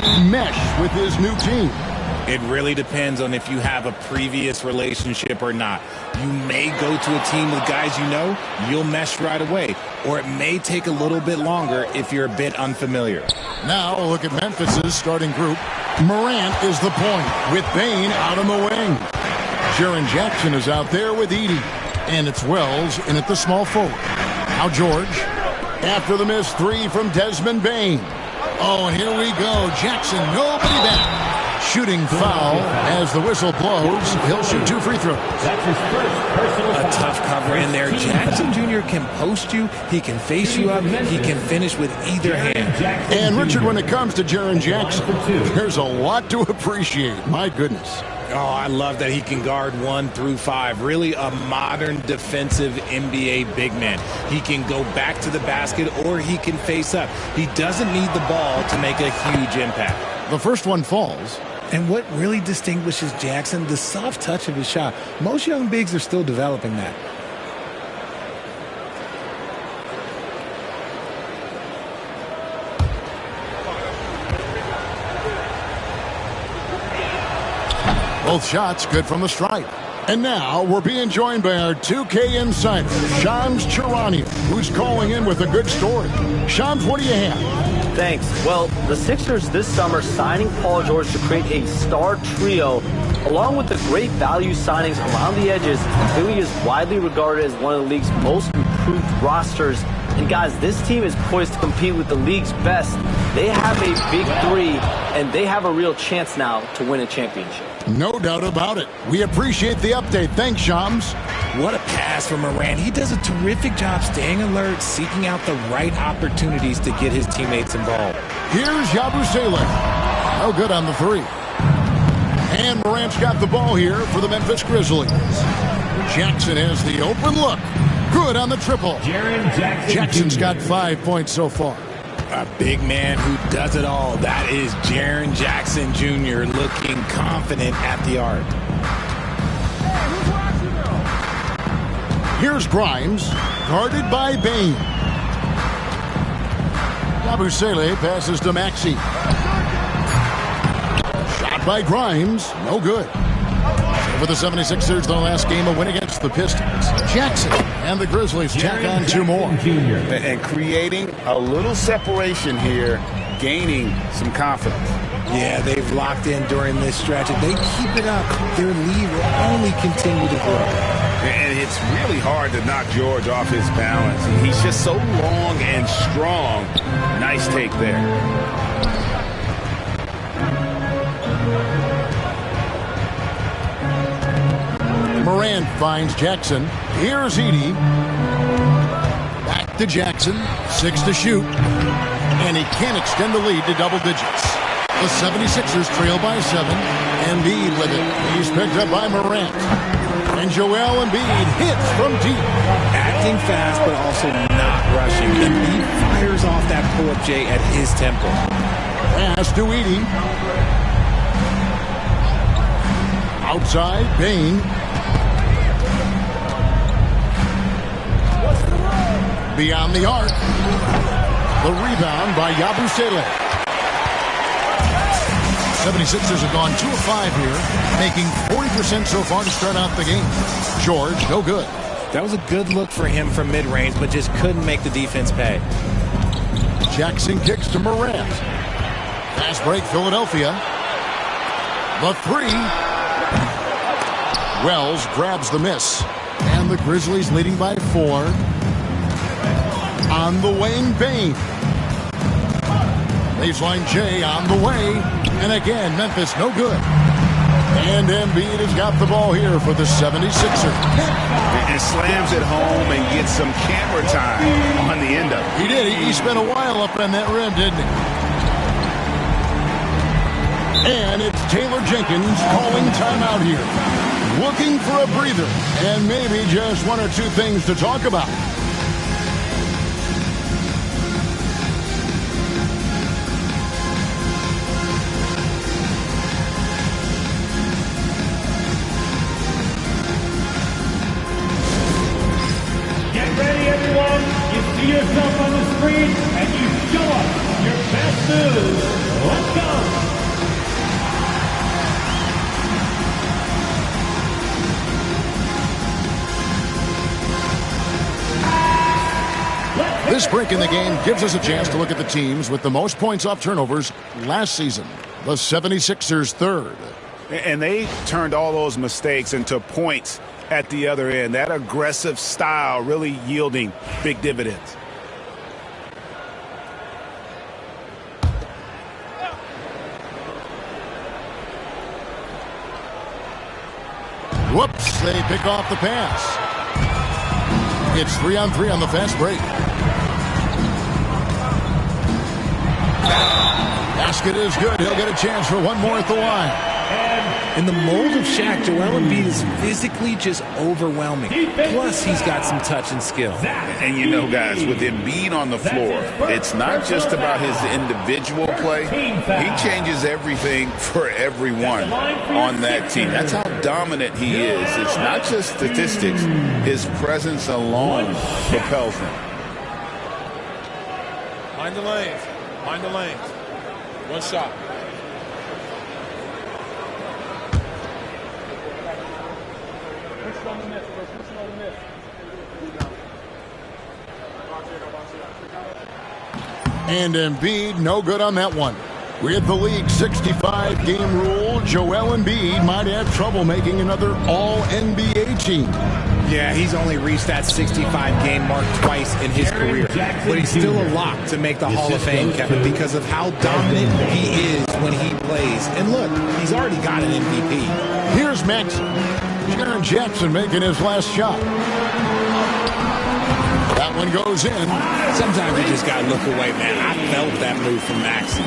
to mesh with his new team? It really depends on if you have a previous relationship or not. You may go to a team with guys you know, you'll mesh right away. Or it may take a little bit longer if you're a bit unfamiliar. Now look at Memphis's starting group. Morant is the point with Bane out on the wing. Jaren Jackson is out there with Edey. And it's Wells in at the small forward. Now George. After the missed three from Desmond Bane. Oh, and here we go. Jackson, nobody back. Shooting foul as the whistle blows. He'll shoot 2 free throws. That's his first personal A tough cover in there. Jackson Jr. can post you. He can face you up. He can finish with either hand. And Richard, when it comes to Jaren Jackson, there's a lot to appreciate. My goodness. Oh, I love that he can guard 1 through 5. Really a modern defensive NBA big man. He can go back to the basket or he can face up. He doesn't need the ball to make a huge impact. The first one falls. And what really distinguishes Jackson, the soft touch of his shot. Most young bigs are still developing that. Both shots good from the stripe. And now we're being joined by our 2K insider, Shams Charania, who's calling in with a good story. Shams, what do you have? Thanks. Well, the Sixers this summer signing Paul George to create a star trio, along with the great value signings around the edges, Philly is widely regarded as one of the league's most improved rosters. And guys, this team is poised to compete with the league's best. They have a big three, and they have a real chance now to win a championship. No doubt about it. We appreciate the update. Thanks, Shams. What a pass from Morant. He does a terrific job staying alert, seeking out the right opportunities to get his teammates involved. Here's Yabusele. No good on the three. And Morant's got the ball here for the Memphis Grizzlies. Jackson has the open look. Good on the triple. Jaren Jackson Jackson's got 5 points so far. A big man who does it all. That is Jaren Jackson Jr. looking confident at the arc. Here's Grimes, guarded by Bane. Yabusele passes to Maxey. Shot by Grimes, no good. For the 76ers, their last game, a win against the Pistons. Jackson and the Grizzlies tack on 2 more. And creating a little separation here, gaining some confidence. Yeah, they've locked in during this stretch. If they keep it up, their lead will only continue to grow. And it's really hard to knock George off his balance. He's just so long and strong. Nice take there. Morant finds Jackson. Here's Edey. Back to Jackson. 6 to shoot. And he can't extend the lead to double digits. The 76ers trail by 7. Embiid with it. He's picked up by Morant. And Joel Embiid hits from deep. Acting fast, but also not rushing. Embiid fires off that pull-up J at his tempo. Pass to Edey. Outside, Bane. Beyond the arc. The rebound by Yabusele. 76ers have gone 2 of 5 here, making 40% so far to start out the game. George, no good. That was a good look for him from mid-range, but just couldn't make the defense pay. Jackson kicks to Morant. Fast break, Philadelphia. The 3. Wells grabs the miss. And the Grizzlies leading by 4. On the wing, Bane. Baseline J on the way. And again, Memphis no good. And Embiid has got the ball here for the 76ers. And slams it home and gets some camera time on the end of it. He did. He spent a while up on that rim, didn't he? And it's Taylor Jenkins calling timeout here. Looking for a breather. And maybe just 1 or 2 things to talk about. Yourself on the screen and you show us your best moves. Let's go. This break in the game gives us a chance to look at the teams with the most points off turnovers last season. The 76ers third. And they turned all those mistakes into points at the other end. That aggressive style really yielding big dividends. Whoops, they pick off the pass. It's 3-on-3 on the fast break. Basket is good. He'll get a chance for one more at the line. In the mold of Shaq, Joel Embiid is physically just overwhelming. Plus, he's got some touch and skill. And you know, guys, with Embiid on the floor, it's not just about his individual play. He changes everything for everyone on that team. That's how dominant he is. It's not just statistics. His presence alone propels him. Mind the lanes. Mind the lanes. One shot. And Embiid, no good on that one. With the league 65-game rule, Joel Embiid might have trouble making another All-NBA team. Yeah, he's only reached that 65-game mark twice in his career. But he's still a lock to make the Hall of Fame, Kevin, because of how dominant he is when he plays. And look, he's already got an MVP. Here's Max. Jaren Jackson making his last shot. That one goes in. Sometimes you just got to look away, man. I felt that move from Maxey.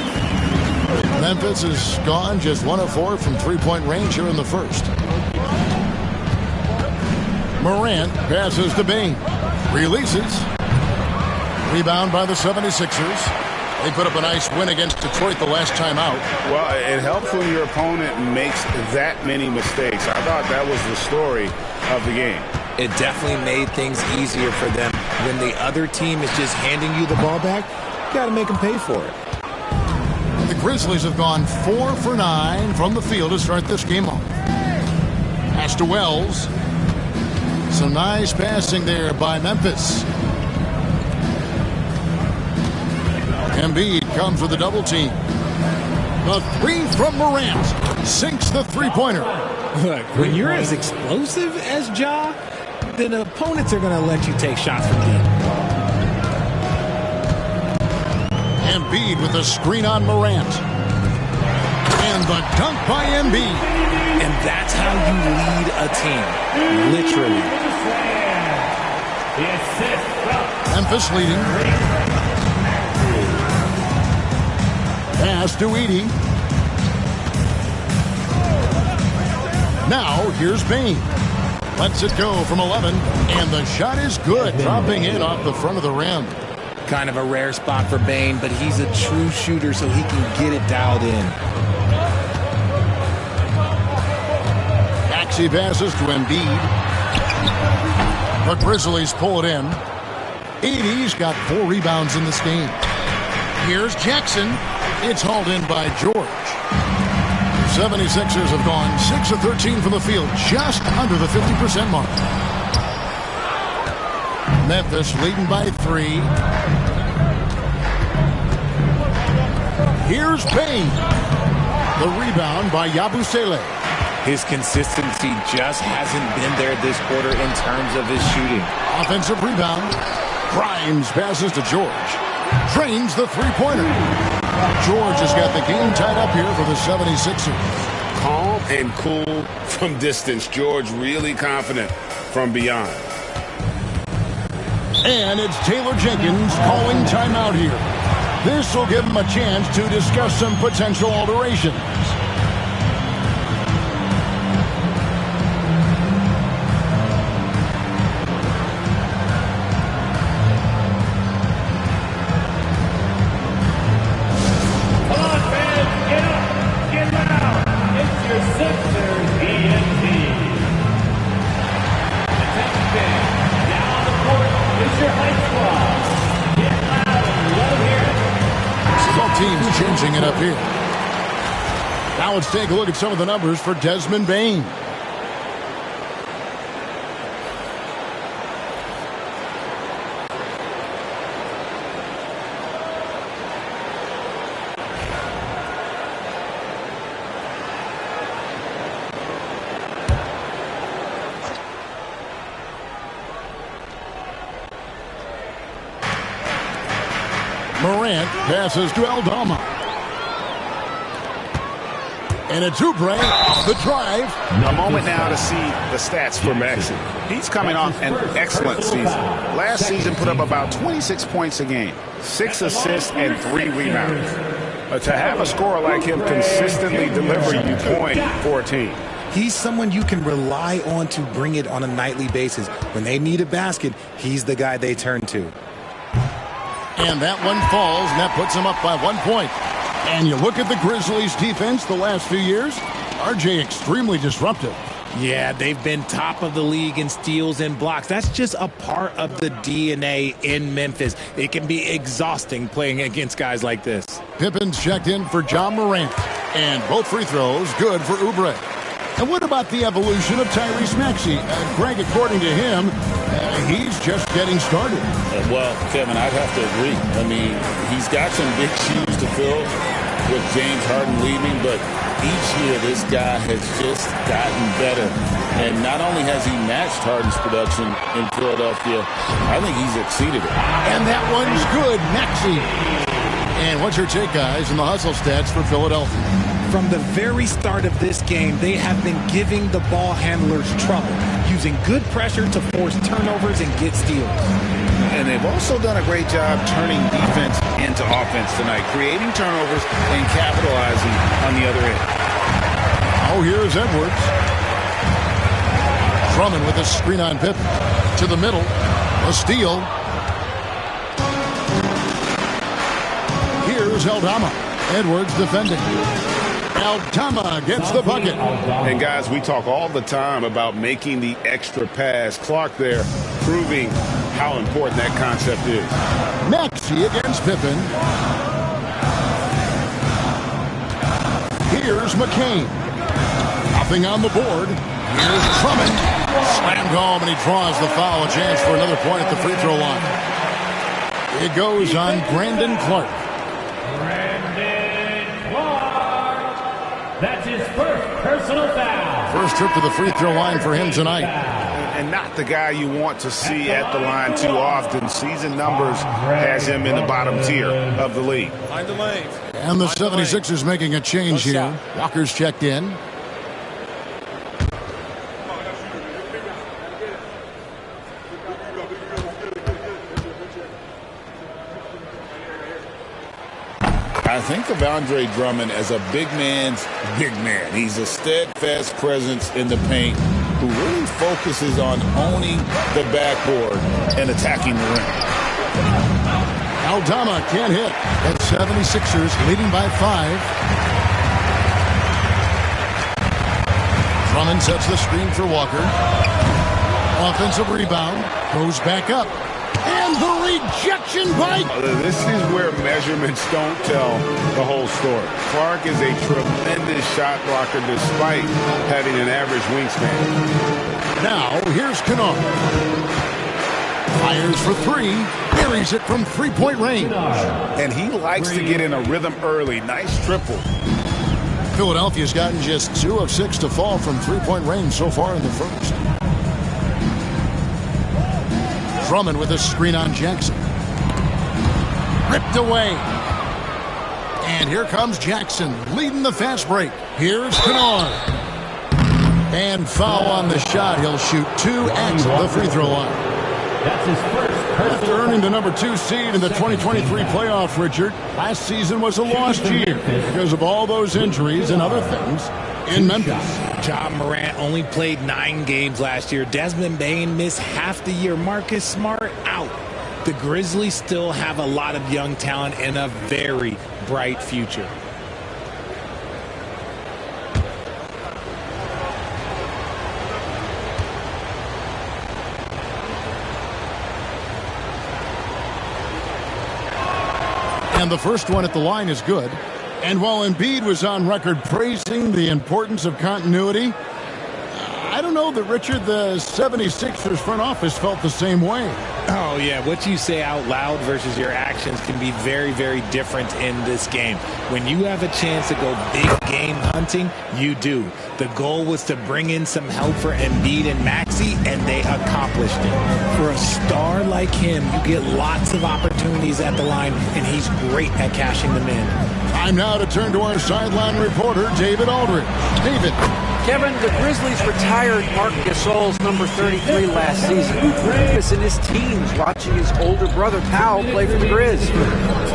Memphis is gone just 1 of 4 from three-point range here in the first. Morant passes to Bane. Releases. Rebound by the 76ers. They put up a nice win against Detroit the last time out. Well, it helps when your opponent makes that many mistakes. I thought that was the story of the game. It definitely made things easier for them. When the other team is just handing you the ball back, you got to make them pay for it. The Grizzlies have gone 4 for 9 from the field to start this game off. Pass to Wells. Some nice passing there by Memphis. Embiid comes with a double team. The three from Morant sinks the three-pointer. Look, when you're as explosive as Ja, then opponents are going to let you take shots from deep. Embiid with a screen on Morant. And the dunk by Embiid. And that's how you lead a team. Literally. Memphis leading. Pass to Edey. Now here's Bane. Lets it go from 11. And the shot is good. Dropping in off the front of the rim. Kind of a rare spot for Bane, but he's a true shooter, so he can get it dialed in. Maxey passes to Embiid. The Grizzlies pull it in. Edey's got 4 rebounds in this game. Here's Jackson. It's hauled in by George. 76ers have gone 6 of 13 from the field, just under the 50% mark. Memphis leading by 3. Here's Bane. The rebound by Yabusele. His consistency just hasn't been there this quarter in terms of his shooting. Offensive rebound. Grimes passes to George. Drains the three-pointer. George has got the game tied up here for the 76ers. Calm and cool from distance. George really confident from beyond. And it's Taylor Jenkins calling timeout here. This will give him a chance to discuss some potential alterations. Changing it up here. Now let's take a look at some of the numbers for Desmond Bane. Morant passes to Aldama. And it's Oubre off the drive. A moment now to see the stats for Maxey. He's coming off an excellent season. Last season put up about 26 points a game, 6 assists, and 3 rebounds. But to have a scorer like him consistently deliver you point for a team. He's someone you can rely on to bring it on a nightly basis. When they need a basket, he's the guy they turn to. And that one falls, and that puts them up by 1 point. And you look at the Grizzlies' defense the last few years, RJ extremely disruptive. Yeah, they've been top of the league in steals and blocks. That's just a part of the DNA in Memphis. It can be exhausting playing against guys like this. Pippen's checked in for John Morant. And both free throws good for Oubre. And what about the evolution of Tyrese Maxey? Greg, according to him, he's just getting started. Well, Kevin, I'd have to agree. I mean, he's got some big shoes to fill with James Harden leaving, but each year this guy has just gotten better. And not only has he matched Harden's production in Philadelphia, I think he's exceeded it. And that one's good, Maxey. And what's your take, guys, in the hustle stats for Philadelphia? From the very start of this game, they have been giving the ball handlers trouble, using good pressure to force turnovers and get steals. And they've also done a great job turning defense into offense tonight, creating turnovers and capitalizing on the other end. Oh, here's Edwards. Drummond with a screen on Pippen. To the middle. A steal. Here's Aldama. Edwards defending. Aldama gets the bucket. And guys, we talk all the time about making the extra pass. Clark there proving how important that concept is. Maxey against Pippen. Here's McCain. Nothing on the board. Here's Drummond. Slammed home, and he draws the foul. A chance for another point at the free throw line. It goes on Brandon Clark. That's his first personal foul. First trip to the free throw line for him tonight. And not the guy you want to see at the line too often. Season numbers has him in the bottom tier of the league. Find the lanes. And the 76ers making a change here. Walker's checked in. I think of Andre Drummond as a big man's big man. He's a steadfast presence in the paint who really focuses on owning the backboard and attacking the rim. Aldama can't hit. At 76ers leading by 5. Drummond sets the screen for Walker. Offensive rebound. Goes back up. And the rejection by... This is where measurements don't tell the whole story. Clark is a tremendous shot blocker despite having an average wingspan. Now, here's Kennard. Fires for 3. Buries it from three-point range. And he likes to get in a rhythm early. Nice triple. Philadelphia's gotten just 2 of 6 to fall from three-point range so far in the first. Drummond with a screen on Jackson. Ripped away. And here comes Jackson leading the fast break. Here's Kennard. And foul on the shot. He'll shoot 2 at the free throw line. That's his first. After earning the number 2 seed in the 2023 playoff, Richard, last season was a lost year because of all those injuries and other things in Memphis. Ja Morant only played 9 games last year. Desmond Bane missed half the year. Marcus Smart out. The Grizzlies still have a lot of young talent and a very bright future. And the first one at the line is good. And while Embiid was on record praising the importance of continuity, I don't know that, Richard, the 76ers front office felt the same way. Oh, yeah, what you say out loud versus your actions can be very, very different in this game. When you have a chance to go big game hunting, you do. The goal was to bring in some help for Embiid and Maxey, and they accomplished it. For a star like him, you get lots of opportunities at the line, and he's great at cashing them in. Time now to turn to our sideline reporter, David Aldridge. David. Kevin, the Grizzlies retired Marc Gasol's number 33 last season. He was in his teens watching his older brother Pau play for the Grizz.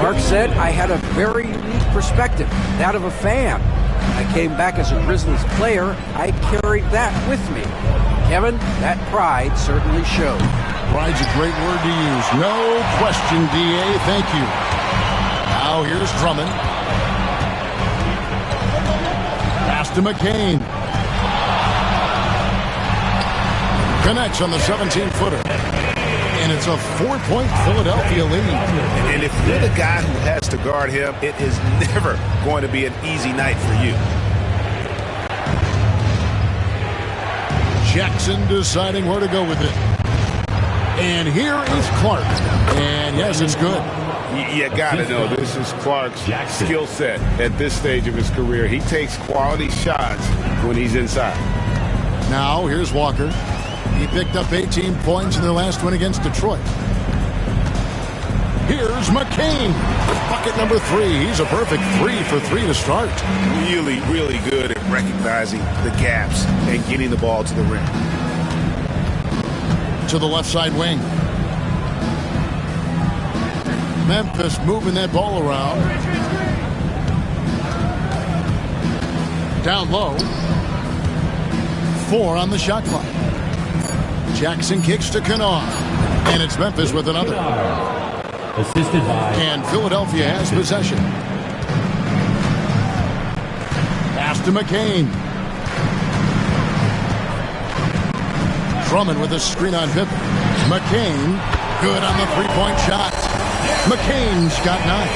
Marc said, I had a very unique perspective, that of a fan. When I came back as a Grizzlies player, I carried that with me. Kevin, that pride certainly showed. Pride's a great word to use. No question, D.A. Thank you. Now here's Drummond. Pass to McCain. Connects on the 17-footer. And it's a 4-point Philadelphia lead. And if you're the guy who has to guard him, it is never going to be an easy night for you. Jackson deciding where to go with it. And here is Clark. And yes, it's good. You got to know this is Clark's skill set at this stage of his career. He takes quality shots when he's inside. Now here's Walker. He picked up 18 points in their last win against Detroit. Here's McCain. Bucket number 3. He's a perfect 3 for 3 to start. Really, really good at recognizing the gaps and getting the ball to the rim. To the left side wing. Memphis moving that ball around. Down low. 4 on the shot clock. Jackson kicks to Kennard. And it's Memphis with another. Assisted by. And Philadelphia has possession. Pass to McCain. Drummond with a screen on Pippen. McCain, good on the three-point shot. McCain's got 9.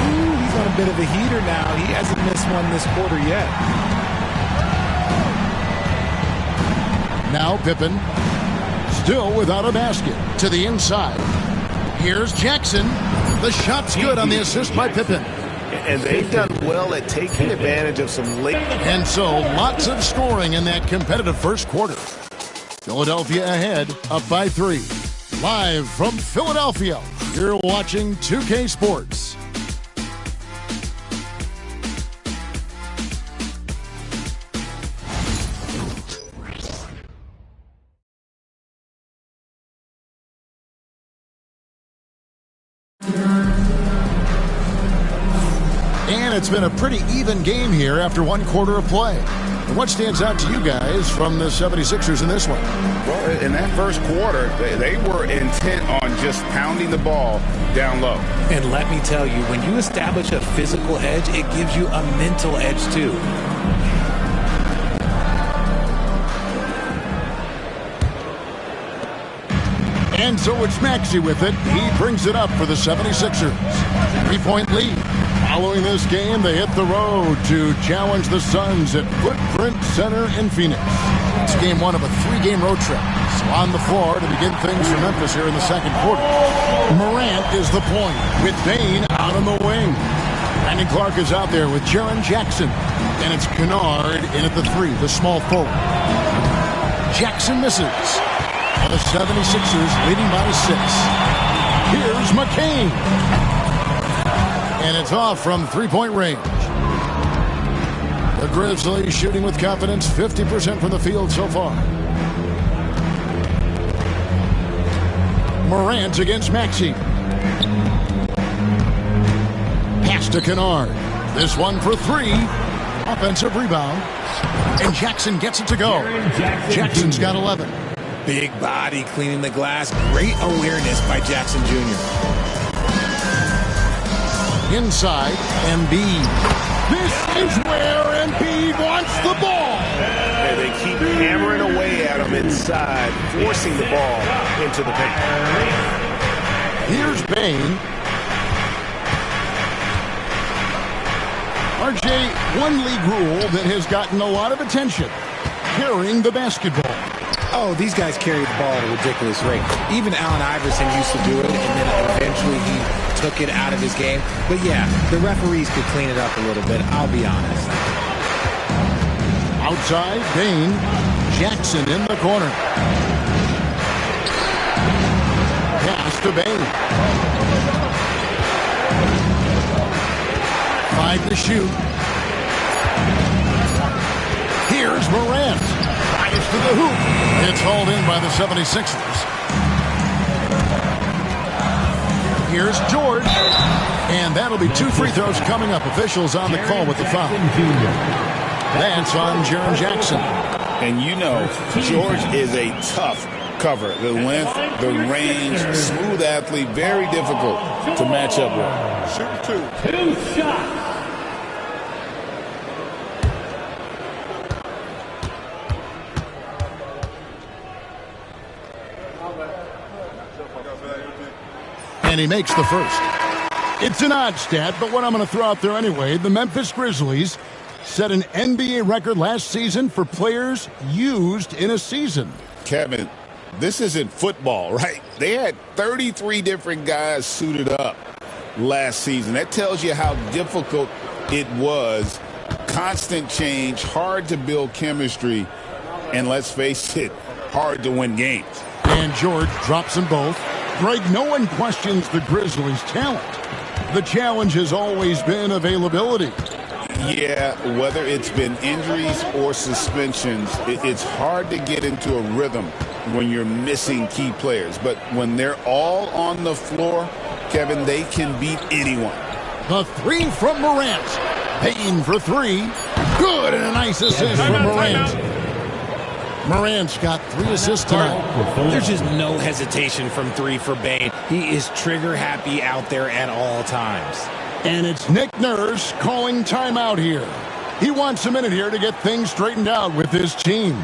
Ooh, he's on a bit of a heater now. He hasn't missed one this quarter yet. Now Pippen, still without a basket, to the inside. Here's Jackson. The shot's good on the assist by Pippen. And they've done well at taking advantage of some late. And so lots of scoring in that competitive first quarter. Philadelphia ahead, up by 3. Live from Philadelphia, you're watching 2K Sports. And it's been a pretty even game here after 1 quarter of play. And what stands out to you guys from the 76ers in this one? Well, in that first quarter, they were intent on just pounding the ball down low. And let me tell you, when you establish a physical edge, it gives you a mental edge too. And so it's Maxey with it. He brings it up for the 76ers. 3-point lead. Following this game, they hit the road to challenge the Suns at Footprint Center in Phoenix. It's game 1 of a 3-game road trip. So on the floor to begin things for Memphis here in the second quarter. Morant is the point with Bane out on the wing. Brandon Clark is out there with Jaren Jackson. And it's Kennard in at the 3, the small forward. Jackson misses. And the 76ers leading by 6. Here's McCain. And it's off from 3-point range. The Grizzlies shooting with confidence, 50% from the field so far. Morant against Maxey. Pass to Kennard. This one for 3. Offensive rebound. And Jackson gets it to go. Jackson's got 11. Big body cleaning the glass. Great awareness by Jackson Jr. Inside, Embiid. This is where Embiid wants the ball. And they keep hammering away at him inside, forcing the ball into the paint. Here's Bane. RJ, one league rule that has gotten a lot of attention. Carrying the basketball. Oh, these guys carry the ball at a ridiculous rate. Even Allen Iverson used to do it, and then eventually he took it out of his game. But yeah, the referees could clean it up a little bit, I'll be honest. Outside, Bane. Jackson in the corner. Pass to Bane. 5 to shoot. Here's Morant. Fires to the hoop. It's hauled in by the 76ers. Here's George. And that'll be 2 free throws coming up. Officials on the call with the foul. That's on Jaren Jackson. And you know, George is a tough cover. The length, the range, smooth athlete, very difficult to match up with. Shoot 2. 2 shots. And he makes the first. It's an odd stat, but what I'm going to throw out there anyway, the Memphis Grizzlies set an NBA record last season for players used in a season. Kevin, this isn't football, right? They had 33 different guys suited up last season. That tells you how difficult it was. Constant change, hard to build chemistry, and let's face it, hard to win games. And George drops them both. Greg, no one questions the Grizzlies' talent. The challenge has always been availability. Yeah, whether it's been injuries or suspensions, it's hard to get into a rhythm when you're missing key players. But when they're all on the floor, Kevin, they can beat anyone. The 3 from Morant. Payne for 3. Good, and a nice assist from Morant. Morant's got 3 assists tonight. There's just no hesitation from 3 for Bane. He is trigger happy out there at all times. And it's Nick Nurse calling timeout here. He wants a minute here to get things straightened out with his team.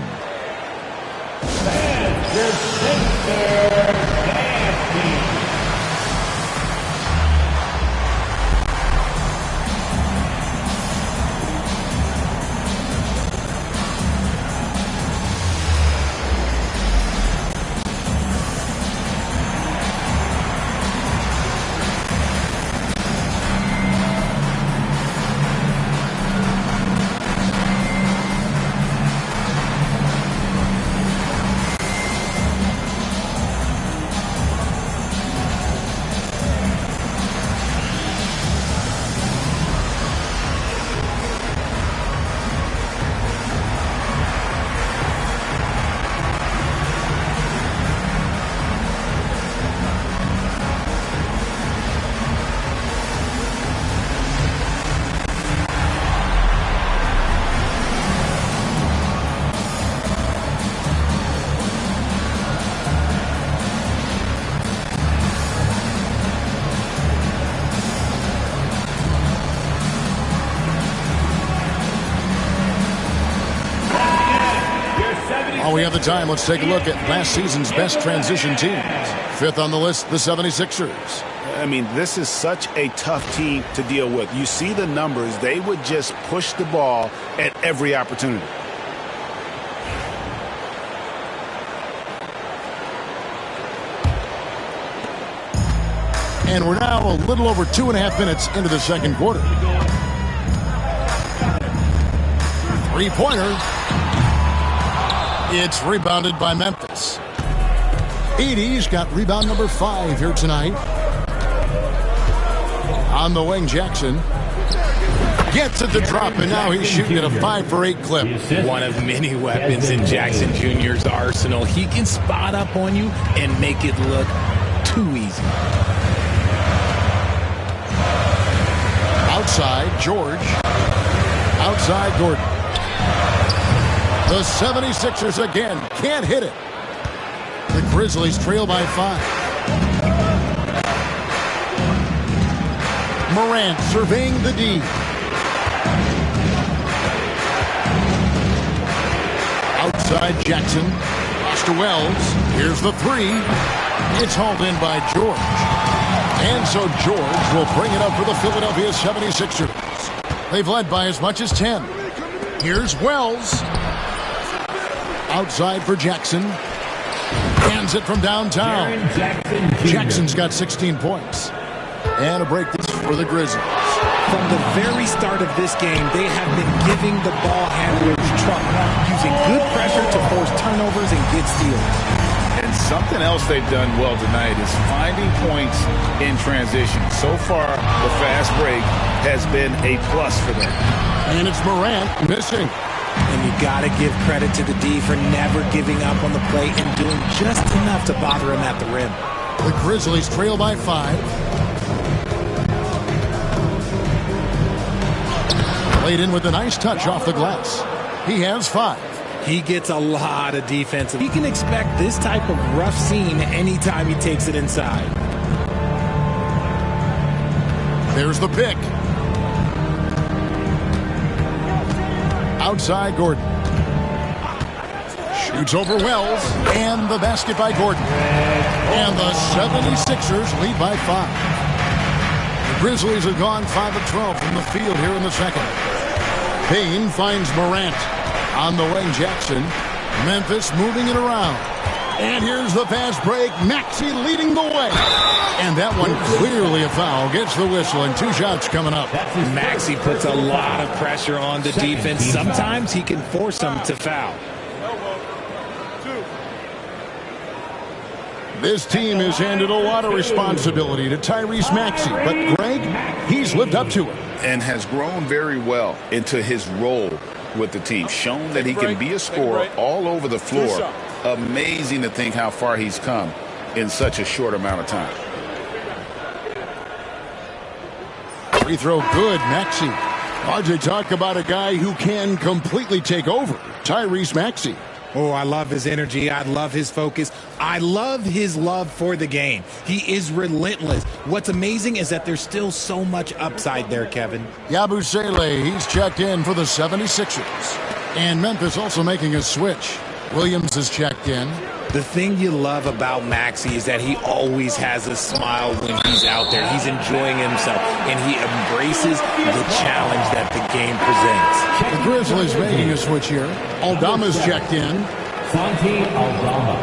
While we have the time, let's take a look at last season's best transition teams. 5th on the list, the 76ers. I mean, this is such a tough team to deal with. You see the numbers. They would just push the ball at every opportunity. And we're now a little over 2.5 minutes into the second quarter. 3-pointer. It's rebounded by Memphis. Edey's got rebound number 5 here tonight. On the wing, Jackson gets it to drop, and now he's shooting at a 5 for 8 clip. One of many weapons in Jackson Jr.'s arsenal. He can spot up on you and make it look too easy. Outside, George. Outside, Gordon. The 76ers again can't hit it. The Grizzlies trail by 5. Morant surveying the D. Outside Jackson. Pass to Wells. Here's the 3. It's hauled in by George. And so George will bring it up for the Philadelphia 76ers. They've led by as much as 10. Here's Wells. Outside for Jackson. Hands it from downtown. Jackson's got 16 points. And a break for the Grizzlies. From the very start of this game, they have been giving the ball handlers trouble, using good pressure to force turnovers and get steals. And something else they've done well tonight is finding points in transition. So far, the fast break has been a plus for them. And it's Morant missing. And you got to give credit to the D for never giving up on the play and doing just enough to bother him at the rim. The Grizzlies trail by 5. Laid in with a nice touch off the glass. He has 5. He gets a lot of defense. He can expect this type of rough scene anytime he takes it inside. There's the pick. Outside Gordon. Shoots over Wells. And the basket by Gordon. And the 76ers lead by 5. The Grizzlies have gone 5 of 12 from the field here in the second. Payne finds Morant. On the wing, Jackson. Memphis moving it around. And here's the fast break. Maxey leading the way. And that one clearly a foul. Gets the whistle and 2 shots coming up. Maxey puts a lot of pressure on the defense. Sometimes he can force them to foul. This team has handed a lot of responsibility to Tyrese Maxey. But Greg, he's lived up to it. And has grown very well into his role with the team. Shown that he can be a scorer all over the floor. Amazing to think how far he's come in such a short amount of time. Free throw good, Maxey. RJ, talk about a guy who can completely take over. Tyrese Maxey. Oh, I love his energy. I love his focus. I love his love for the game. He is relentless. What's amazing is that there's still so much upside there, Kevin. Yabusele, he's checked in for the 76ers. And Memphis also making a switch. Williams is checked in. The thing you love about Maxey is that he always has a smile when he's out there. He's enjoying himself, and he embraces the challenge that the game presents. The Grizzlies making a switch here. Aldama's checked in. Santi Aldama.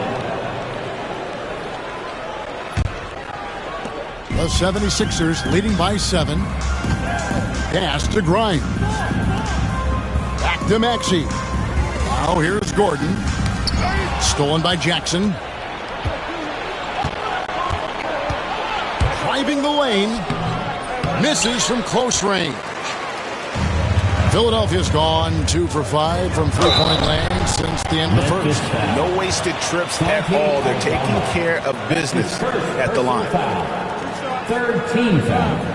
The 76ers leading by 7. Pass to Grimes. Back to Maxey. Now here's Gordon. Stolen by Jackson. Driving the lane. Misses from close range. Philadelphia's gone 2 for 5 from three-point land since the end of the first. No wasted trips at all. They're taking care of business at the line. 13 foul.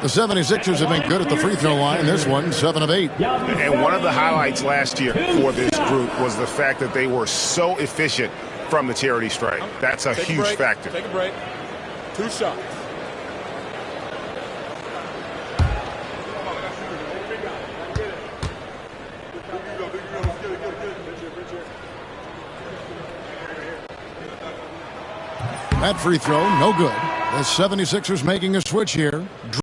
The 76ers have been good at the free throw line. This one, 7 of 8. And one of the highlights last year for this group was the fact that they were so efficient from the charity stripe. That's a huge factor. Take a break. 2 shots. That free throw, no good. The 76ers making a switch here.